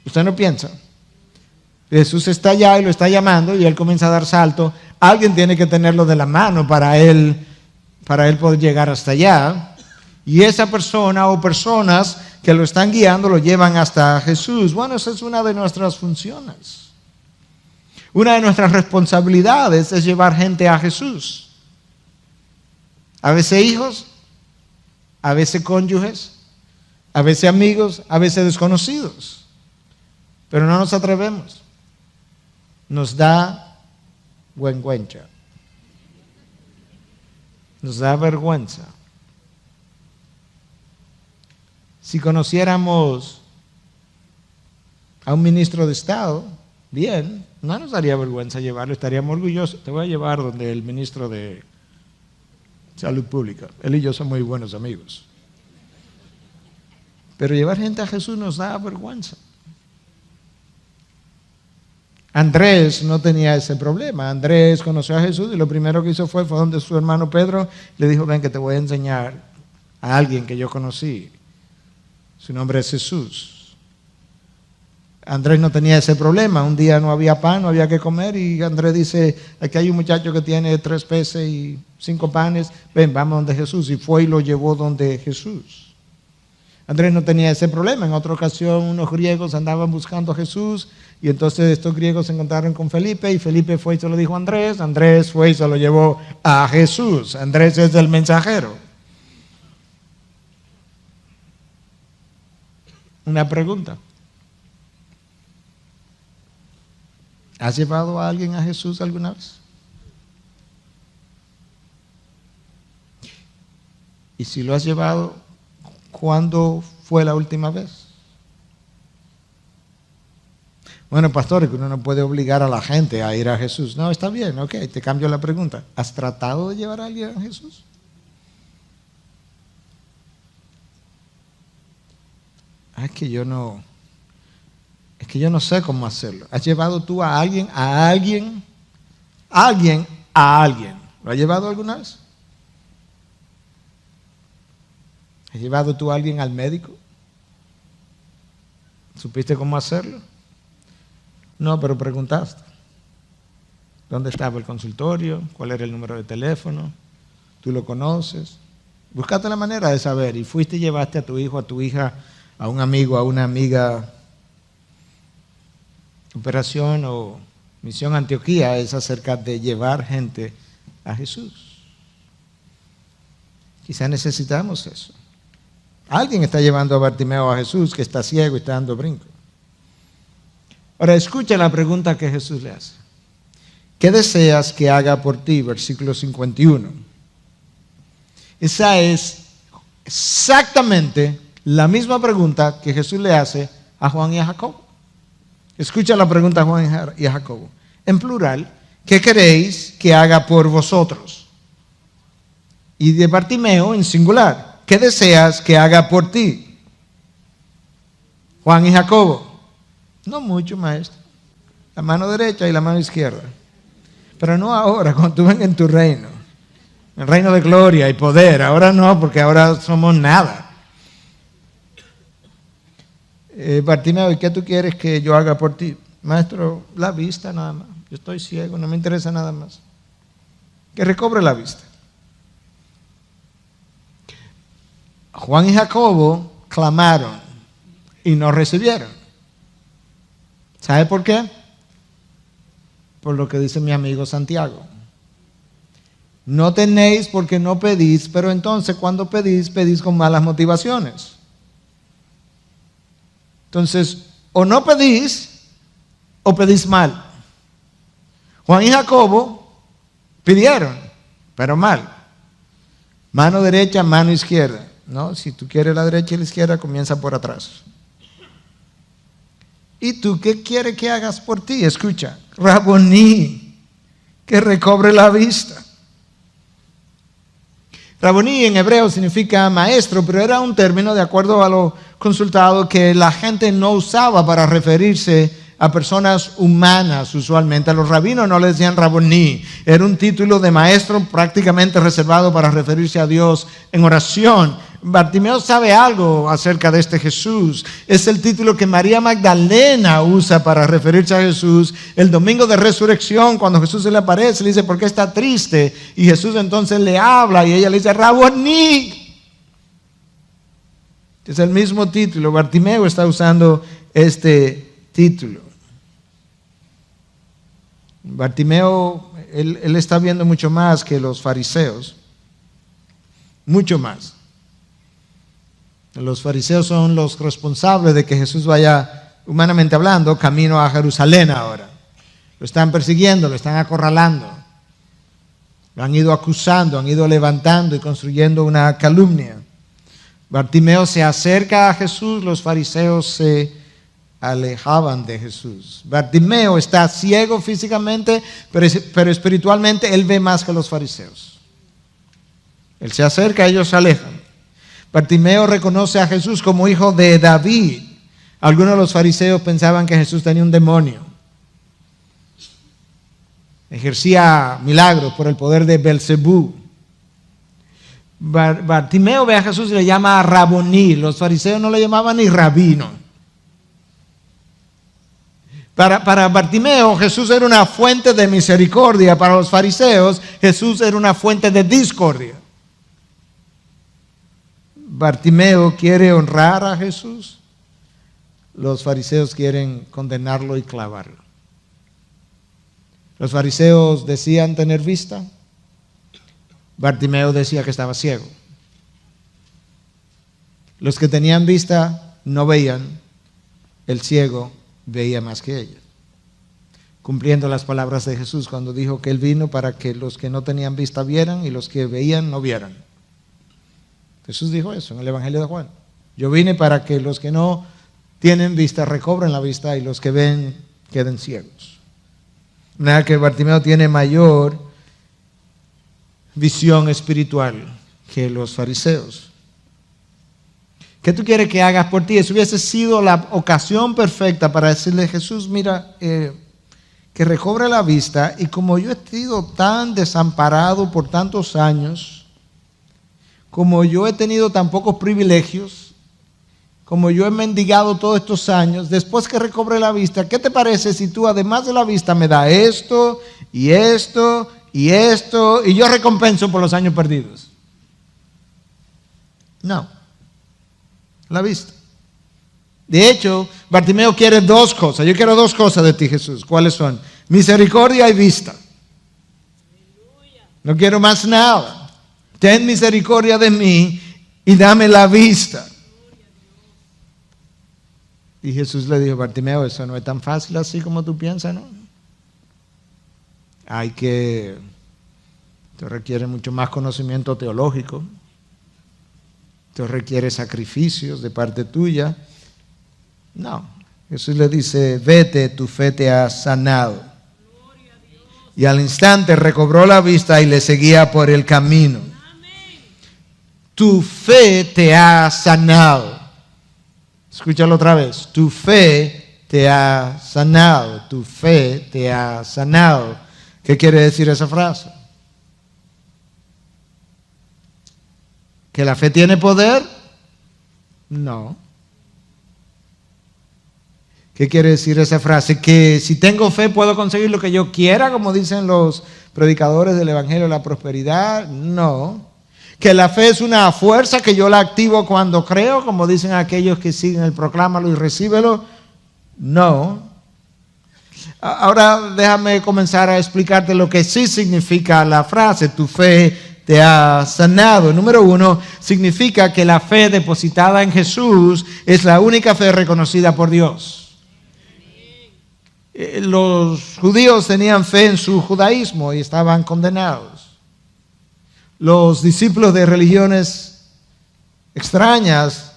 ¿Usted no piensa? Jesús está allá y lo está llamando y él comienza a dar salto. Alguien tiene que tenerlo de la mano para él poder llegar hasta allá. Y esa persona o personas que lo están guiando lo llevan hasta Jesús. Bueno, esa es una de nuestras funciones. Una de nuestras responsabilidades es llevar gente a Jesús. A veces hijos, a veces cónyuges, a veces amigos, a veces desconocidos. Pero no nos atrevemos. Nos da vergüenza. Nos da vergüenza. Si conociéramos a un ministro de Estado, bien, no nos daría vergüenza llevarlo, estaríamos orgullosos. Te voy a llevar donde el ministro de Salud Pública. Él y yo somos muy buenos amigos. Pero llevar gente a Jesús nos da vergüenza. Andrés no tenía ese problema. Andrés conoció a Jesús y lo primero que hizo fue donde su hermano Pedro le dijo, ven que te voy a enseñar a alguien que yo conocí. Su nombre es Jesús. Andrés no tenía ese problema. Un día no había pan, no había que comer y Andrés dice, aquí hay un muchacho que tiene 3 peces y 5 panes. Ven, vamos donde Jesús. Y fue y lo llevó donde Jesús. Andrés no tenía ese problema. En otra ocasión unos griegos andaban buscando a Jesús y entonces estos griegos se encontraron con Felipe y Felipe fue y se lo dijo a Andrés. Andrés fue y se lo llevó a Jesús. Andrés es el mensajero. Una pregunta. ¿Has llevado a alguien a Jesús alguna vez? Y si lo has llevado, ¿cuándo fue la última vez? Bueno, pastor, que uno no puede obligar a la gente a ir a Jesús. No, está bien, ok, te cambio la pregunta. ¿Has tratado de llevar a alguien a Jesús? Es que yo no sé cómo hacerlo. ¿Has llevado tú a alguien? ¿Lo has llevado alguna vez? ¿Has llevado tú a alguien al médico? ¿Supiste cómo hacerlo? No, pero preguntaste. ¿Dónde estaba el consultorio? ¿Cuál era el número de teléfono? ¿Tú lo conoces? Buscaste la manera de saber y fuiste y llevaste a tu hijo, a tu hija, a un amigo, a una amiga. Operación o Misión Antioquía es acerca de llevar gente a Jesús. Quizá necesitamos eso. Alguien está llevando a Bartimeo a Jesús que está ciego y está dando brinco. Ahora escucha la pregunta que Jesús le hace. ¿Qué deseas que haga por ti? Versículo 51. Esa es exactamente la misma pregunta que Jesús le hace a Juan y a Jacobo. Escucha la pregunta a Juan y a Jacobo. En plural, ¿qué queréis que haga por vosotros? Y de Bartimeo en singular, ¿qué deseas que haga por ti? Juan y Jacobo. No mucho, maestro. La mano derecha y la mano izquierda. Pero no ahora, cuando tú vengas en tu reino. El reino de gloria y poder. Ahora no, porque ahora somos nada. Bartimeo, ¿y qué tú quieres que yo haga por ti? Maestro, la vista nada más. Yo estoy ciego, no me interesa nada más. Que recobre la vista. Juan y Jacobo clamaron y no recibieron. ¿Sabe por qué? Por lo que dice mi amigo Santiago. No tenéis porque no pedís, pero entonces cuando pedís, pedís con malas motivaciones. Entonces, o no pedís o pedís mal. Juan y Jacobo pidieron, pero mal. Mano derecha, mano izquierda. No, si tú quieres la derecha y la izquierda, comienza por atrás. ¿Y tú qué quieres que hagas por ti? Escucha, Raboní, que recobre la vista. Raboní en hebreo significa maestro, pero era un término, de acuerdo a lo consultado, que la gente no usaba para referirse a personas humanas usualmente. A los rabinos no les decían Raboní. Era un título de maestro prácticamente reservado para referirse a Dios en oración. Bartimeo sabe algo acerca de este Jesús. Es el título que María Magdalena usa para referirse a Jesús. El domingo de resurrección, cuando Jesús se le aparece, le dice, ¿por qué está triste? Y Jesús entonces le habla y ella le dice, Rabboni. Es el mismo título. Bartimeo está usando este título. Bartimeo, él está viendo mucho más que los fariseos. Mucho más. Los fariseos son los responsables de que Jesús vaya, humanamente hablando, camino a Jerusalén ahora. Lo están persiguiendo, lo están acorralando. Lo han ido acusando, han ido levantando y construyendo una calumnia. Bartimeo se acerca a Jesús, los fariseos se alejaban de Jesús. Bartimeo está ciego físicamente, pero espiritualmente él ve más que los fariseos. Él se acerca, ellos se alejan. Bartimeo reconoce a Jesús como hijo de David. Algunos de los fariseos pensaban que Jesús tenía un demonio. Ejercía milagros por el poder de Belcebú. Bartimeo ve a Jesús y le llama Rabboni. Los fariseos no le llamaban ni rabino. Para Bartimeo, Jesús era una fuente de misericordia. Para los fariseos, Jesús era una fuente de discordia. Bartimeo quiere honrar a Jesús. Los fariseos quieren condenarlo y clavarlo. Los fariseos decían tener vista. Bartimeo decía que estaba ciego. Los que tenían vista no veían. El ciego veía más que ellos. Cumpliendo las palabras de Jesús cuando dijo que Él vino para que los que no tenían vista vieran y los que veían no vieran. Jesús dijo eso en el Evangelio de Juan. Yo vine para que los que no tienen vista recobren la vista y los que ven queden ciegos. De manera que Bartimeo tiene mayor visión espiritual que los fariseos. ¿Qué tú quieres que hagas por ti? Eso hubiese sido la ocasión perfecta para decirle, Jesús, mira, que recobre la vista, y como yo he sido tan desamparado por tantos años, como yo he tenido tan pocos privilegios, como yo he mendigado todos estos años, después que recobre la vista, ¿qué te parece si tú además de la vista me das esto y esto y esto y yo recompenso por los años perdidos? No, la vista. De hecho, Bartimeo quiere dos cosas. Yo quiero dos cosas de ti, Jesús. ¿Cuáles son? Misericordia y vista. No quiero más nada. Ten misericordia de mí y dame la vista. Y Jesús le dijo, Bartimeo, eso no es tan fácil así como tú piensas, ¿no? Esto requiere mucho más conocimiento teológico. Esto requiere sacrificios de parte tuya. No, Jesús le dice, vete, tu fe te ha sanado. Y al instante recobró la vista y le seguía por el camino. Tu fe te ha sanado. Escúchalo otra vez. Tu fe te ha sanado. Tu fe te ha sanado. ¿Qué quiere decir esa frase? ¿Que la fe tiene poder? No. ¿Qué quiere decir esa frase? ¿Que si tengo fe puedo conseguir lo que yo quiera, como dicen los predicadores del Evangelio de la Prosperidad? No. ¿Que la fe es una fuerza que yo la activo cuando creo, como dicen aquellos que siguen el proclámalo y recíbelo? No. Ahora déjame comenzar a explicarte lo que sí significa la frase, tu fe te ha sanado. Número uno, significa que la fe depositada en Jesús es la única fe reconocida por Dios. Los judíos tenían fe en su judaísmo y estaban condenados. Los discípulos de religiones extrañas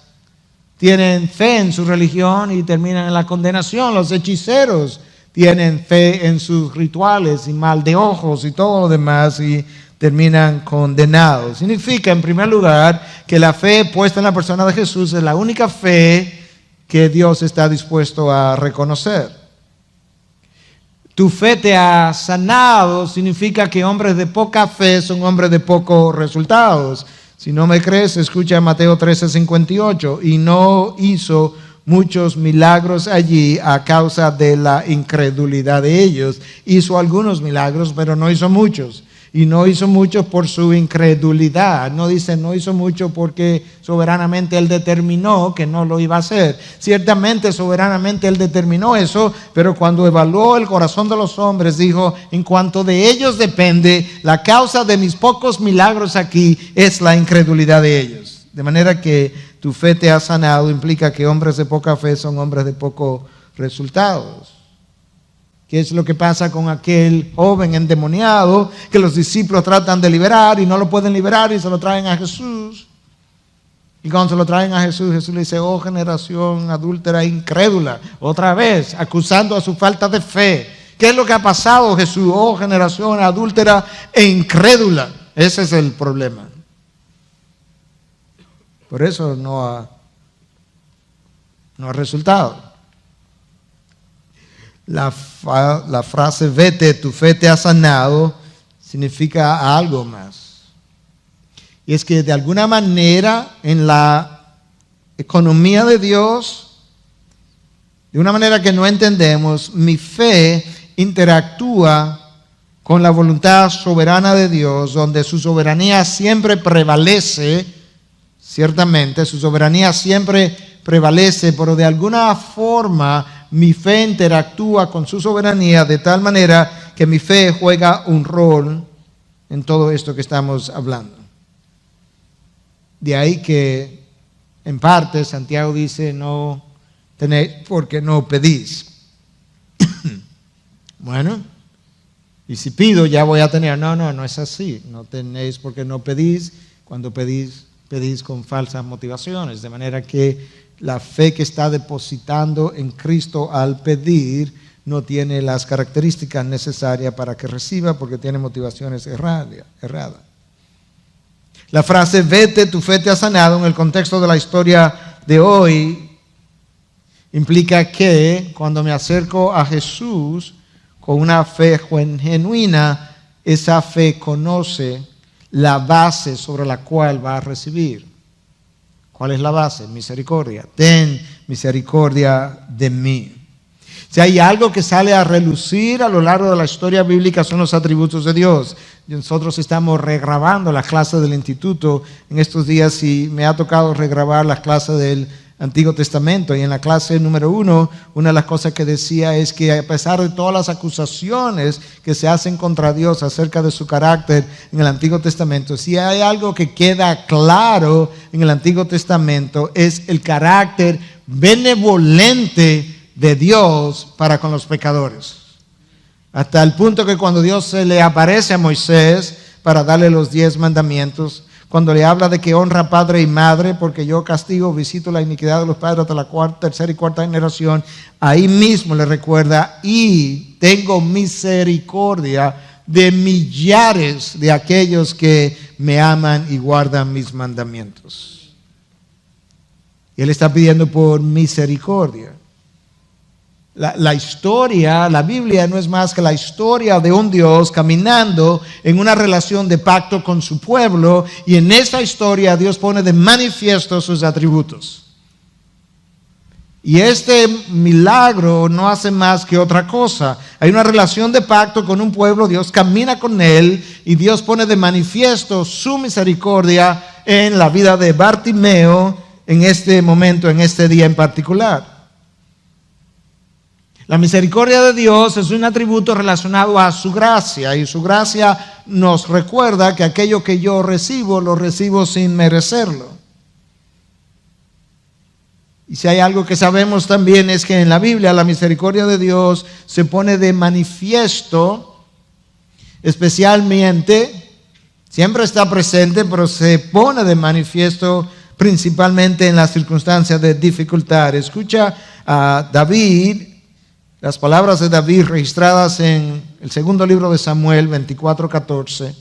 tienen fe en su religión y terminan en la condenación. Los hechiceros tienen fe en sus rituales y mal de ojos y todo lo demás y terminan condenados. Significa, en primer lugar, que la fe puesta en la persona de Jesús es la única fe que Dios está dispuesto a reconocer. Tu fe te ha sanado significa que hombres de poca fe son hombres de pocos resultados. Si no me crees, escucha Mateo 13:58. Y no hizo muchos milagros allí a causa de la incredulidad de ellos. Hizo algunos milagros, pero no hizo muchos. Y no hizo mucho por su incredulidad. No dice, no hizo mucho porque soberanamente Él determinó que no lo iba a hacer. Ciertamente, soberanamente Él determinó eso, pero cuando evaluó el corazón de los hombres, dijo, en cuanto de ellos depende, la causa de mis pocos milagros aquí es la incredulidad de ellos. De manera que tu fe te ha sanado, implica que hombres de poca fe son hombres de pocos resultados. ¿Qué es lo que pasa con aquel joven endemoniado que los discípulos tratan de liberar y no lo pueden liberar y se lo traen a Jesús? Y cuando se lo traen a Jesús, Jesús le dice, oh generación adúltera e incrédula, otra vez acusando a su falta de fe. ¿Qué es lo que ha pasado, Jesús? Oh generación adúltera e incrédula. Ese es el problema. Por eso no ha resultado. La frase vete, tu fe te ha sanado, significa algo más. Y es que de alguna manera en la economía de Dios, de una manera que no entendemos, mi fe interactúa con la voluntad soberana de Dios, donde su soberanía siempre prevalece, ciertamente, su soberanía siempre prevalece, pero de alguna forma mi fe interactúa con su soberanía de tal manera que mi fe juega un rol en todo esto que estamos hablando. De ahí que, en parte, Santiago dice, no tenéis porque no pedís. Bueno, y si pido ya voy a tener. No es así. No tenéis porque no pedís. Cuando pedís con falsas motivaciones. De manera que la fe que está depositando en Cristo al pedir no tiene las características necesarias para que reciba porque tiene motivaciones erradas. La frase vete, tu fe te ha sanado en el contexto de la historia de hoy implica que cuando me acerco a Jesús con una fe genuina, esa fe conoce la base sobre la cual va a recibir. ¿Cuál es la base? Misericordia. Ten misericordia de mí. Si hay algo que sale a relucir a lo largo de la historia bíblica son los atributos de Dios. Nosotros estamos regrabando las clases del instituto en estos días y me ha tocado regrabar las clases del Antiguo Testamento. Y en la clase número 1, una de las cosas que decía es que a pesar de todas las acusaciones que se hacen contra Dios acerca de su carácter en el Antiguo Testamento, si hay algo que queda claro en el Antiguo Testamento es el carácter benevolente de Dios para con los pecadores. Hasta el punto que cuando Dios se le aparece a Moisés para darle los 10 mandamientos, cuando le habla de que honra padre y madre, porque yo castigo, visito la iniquidad de los padres hasta la tercera y cuarta generación, ahí mismo le recuerda, y tengo misericordia de millares de aquellos que me aman y guardan mis mandamientos. Y Él está pidiendo por misericordia. La historia, la Biblia no es más que la historia de un Dios caminando en una relación de pacto con su pueblo, y en esa historia Dios pone de manifiesto sus atributos. Y este milagro no hace más que otra cosa. Hay una relación de pacto con un pueblo, Dios camina con él y Dios pone de manifiesto su misericordia en la vida de Bartimeo en este momento, en este día en particular. La misericordia de Dios es un atributo relacionado a su gracia, y su gracia nos recuerda que aquello que yo recibo, lo recibo sin merecerlo. Y si hay algo que sabemos también es que en la Biblia la misericordia de Dios se pone de manifiesto, especialmente, siempre está presente, pero se pone de manifiesto principalmente en las circunstancias de dificultad. Escucha a David. Las palabras de David registradas en el segundo libro de Samuel 24:14.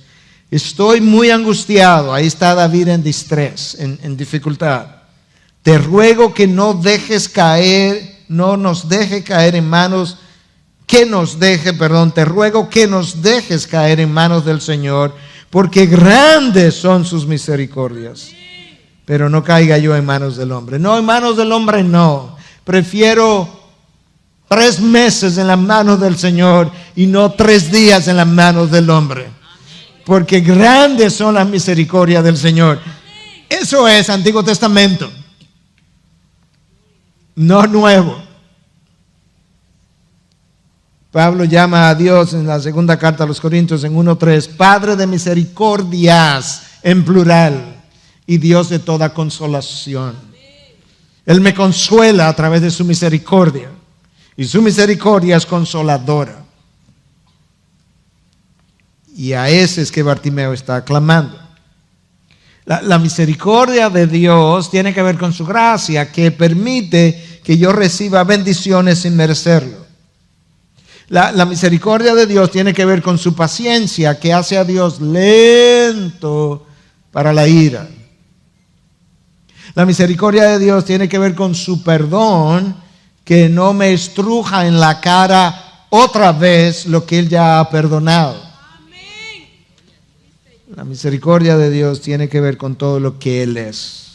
Estoy muy angustiado. Ahí está David en distress, en dificultad. Te ruego que no nos deje caer en manos, te ruego que nos dejes caer en manos del Señor, porque grandes son sus misericordias. Pero no caiga yo en manos del hombre. No, en manos del hombre no. Prefiero 3 meses en las manos del Señor y no 3 días en las manos del hombre. Porque grandes son las misericordias del Señor. Eso es Antiguo Testamento. No nuevo. Pablo llama a Dios en la segunda carta a los Corintios en 1:3, Padre de misericordias, en plural, y Dios de toda consolación. Él me consuela a través de su misericordia, y su misericordia es consoladora. Y a ese es que Bartimeo está clamando. La misericordia de Dios tiene que ver con su gracia, que permite que yo reciba bendiciones sin merecerlo. La misericordia de Dios tiene que ver con su paciencia, que hace a Dios lento para la ira. La misericordia de Dios tiene que ver con su perdón, que no me estruja en la cara otra vez lo que Él ya ha perdonado. La misericordia de Dios tiene que ver con todo lo que Él es.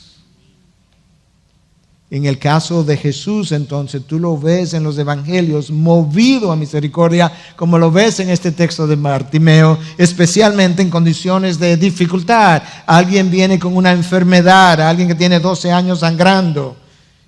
En el caso de Jesús, entonces, tú lo ves en los evangelios movido a misericordia, como lo ves en este texto de Bartimeo, especialmente en condiciones de dificultad. Alguien viene con una enfermedad, alguien que tiene 12 años sangrando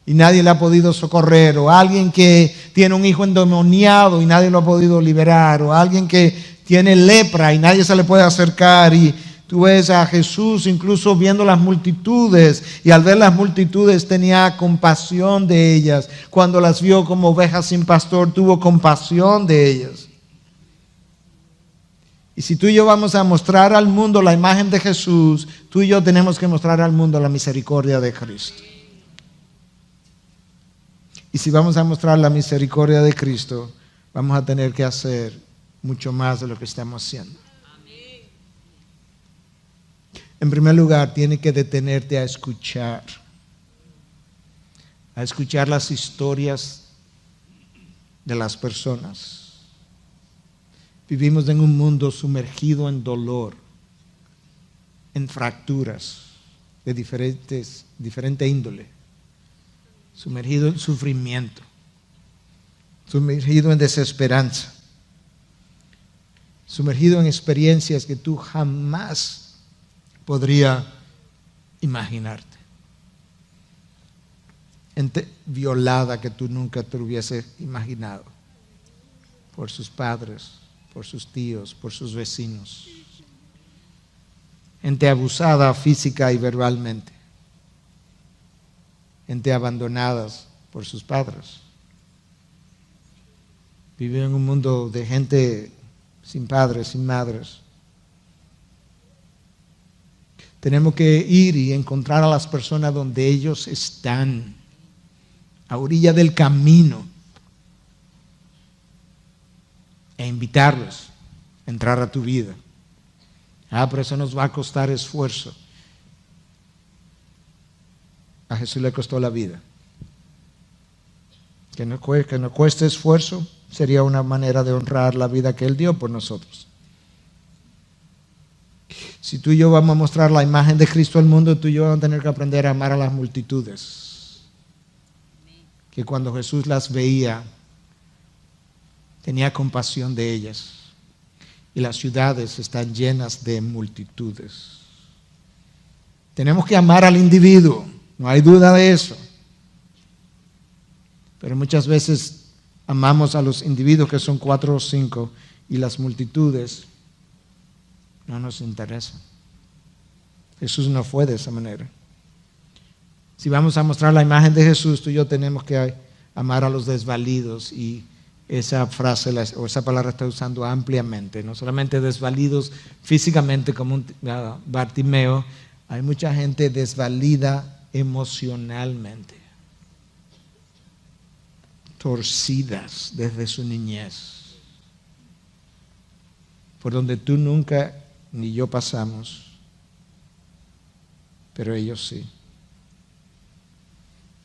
y nadie le ha podido socorrer, o alguien que tiene un hijo endemoniado y nadie lo ha podido liberar, o alguien que tiene lepra y nadie se le puede acercar, y tú ves a Jesús incluso viendo las multitudes, y al ver las multitudes tenía compasión de ellas. Cuando las vio como ovejas sin pastor, tuvo compasión de ellas. Y si tú y yo vamos a mostrar al mundo la imagen de Jesús, tú y yo tenemos que mostrar al mundo la misericordia de Cristo. Y si vamos a mostrar la misericordia de Cristo, vamos a tener que hacer mucho más de lo que estamos haciendo. En primer lugar, tiene que detenerte a escuchar las historias de las personas. Vivimos en un mundo sumergido en dolor, en fracturas de diferente índole, sumergido en sufrimiento, sumergido en desesperanza, sumergido en experiencias que tú jamás podría imaginarte. Gente violada que tú nunca te hubiese imaginado, por sus padres, por sus tíos, por sus vecinos. Gente abusada física y verbalmente. Gente abandonadas por sus padres. Vive en un mundo de gente sin padres, sin madres. Tenemos que ir y encontrar a las personas donde ellos están, a orilla del camino, e invitarlos a entrar a tu vida. Pero eso nos va a costar esfuerzo. A Jesús le costó la vida. Que no cueste esfuerzo sería una manera de honrar la vida que Él dio por nosotros. Si tú y yo vamos a mostrar la imagen de Cristo al mundo, tú y yo vamos a tener que aprender a amar a las multitudes. Que cuando Jesús las veía, tenía compasión de ellas. Y las ciudades están llenas de multitudes. Tenemos que amar al individuo, no hay duda de eso. Pero muchas veces amamos a los individuos, que son 4 o 5, y las multitudes no nos interesa. Jesús no fue de esa manera. Si vamos a mostrar la imagen de Jesús, tú y yo tenemos que amar a los desvalidos, y esa frase o esa palabra está usando ampliamente, no solamente desvalidos físicamente como Bartimeo, hay mucha gente desvalida emocionalmente, torcidas desde su niñez, por donde tú nunca ni yo pasamos, pero ellos sí.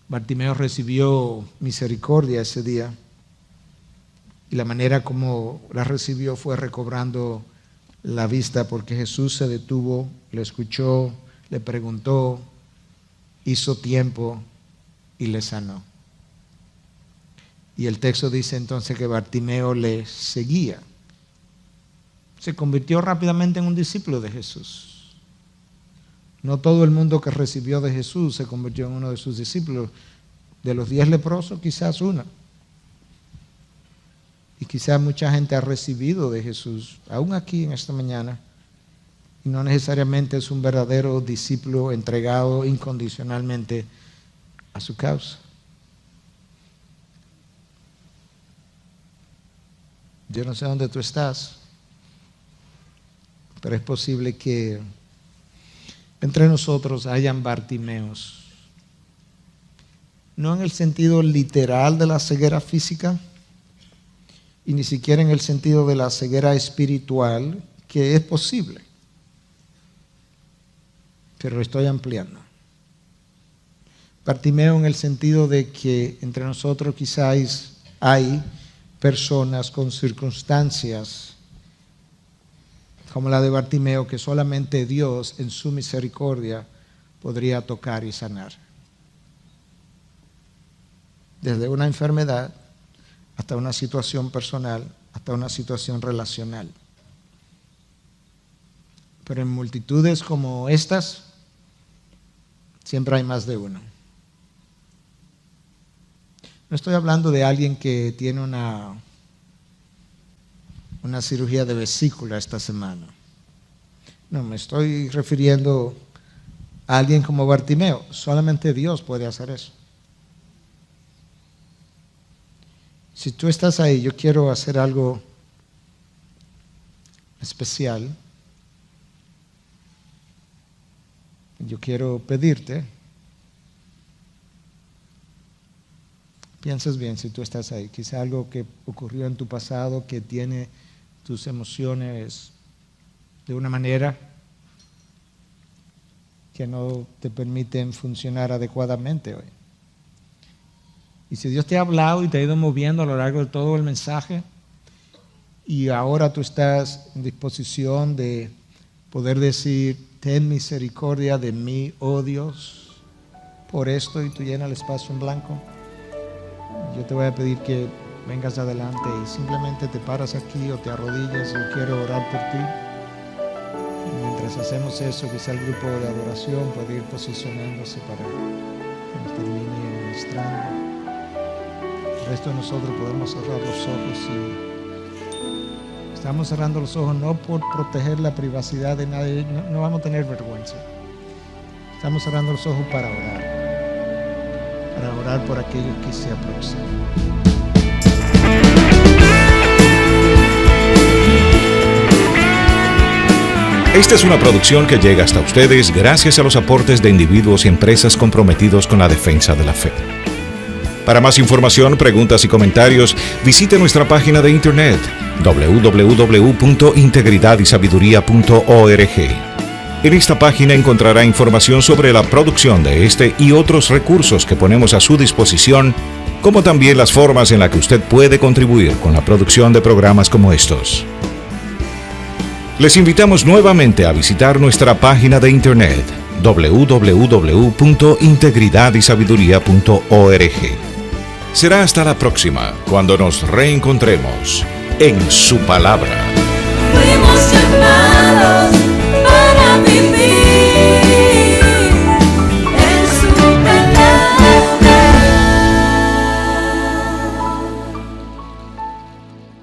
Bartimeo recibió misericordia ese día, y la manera como la recibió fue recobrando la vista porque Jesús se detuvo, le escuchó, le preguntó, hizo tiempo y le sanó. Y el texto dice entonces que Bartimeo le seguía. Se convirtió rápidamente en un discípulo de Jesús. No todo el mundo que recibió de Jesús se convirtió en uno de sus discípulos. De los 10 leprosos, quizás uno. Y quizás mucha gente ha recibido de Jesús, aún aquí en esta mañana, y no necesariamente es un verdadero discípulo entregado incondicionalmente a su causa. Yo no sé dónde tú estás, pero es posible que entre nosotros hayan Bartimeos. No en el sentido literal de la ceguera física, y ni siquiera en el sentido de la ceguera espiritual, que es posible. Pero lo estoy ampliando. Bartimeo en el sentido de que entre nosotros quizás hay personas con circunstancias como la de Bartimeo que solamente Dios en su misericordia podría tocar y sanar. Desde una enfermedad hasta una situación personal, hasta una situación relacional. Pero en multitudes como estas, siempre hay más de uno. No estoy hablando de alguien que tiene una cirugía de vesícula esta semana. No, me estoy refiriendo a alguien como Bartimeo. Solamente Dios puede hacer eso. Si tú estás ahí, yo quiero hacer algo especial. Yo quiero pedirte, pienses bien si tú estás ahí, quizá algo que ocurrió en tu pasado que tiene tus emociones de una manera que no te permiten funcionar adecuadamente hoy. Y si Dios te ha hablado y te ha ido moviendo a lo largo de todo el mensaje y ahora tú estás en disposición de poder decir, ten misericordia de mí, oh Dios, por esto, y tú llenas el espacio en blanco, yo te voy a pedir que vengas adelante y simplemente te paras aquí o te arrodillas. Yo quiero orar por ti. Y mientras hacemos eso, quizá el grupo de adoración puede ir posicionándose para que nos termine ministrando. El resto de nosotros podemos cerrar los ojos y estamos cerrando los ojos no por proteger la privacidad de nadie, no vamos a tener vergüenza. Estamos cerrando los ojos para orar por aquellos que se aproximan. Esta es una producción que llega hasta ustedes gracias a los aportes de individuos y empresas comprometidos con la defensa de la fe. Para más información, preguntas y comentarios, visite nuestra página de internet www.integridadysabiduría.org. En esta página encontrará información sobre la producción de este y otros recursos que ponemos a su disposición, como también las formas en las que usted puede contribuir con la producción de programas como estos. Les invitamos nuevamente a visitar nuestra página de internet www.integridadysabiduría.org. Será hasta la próxima, cuando nos reencontremos en su palabra. Fuimos llamados para vivir.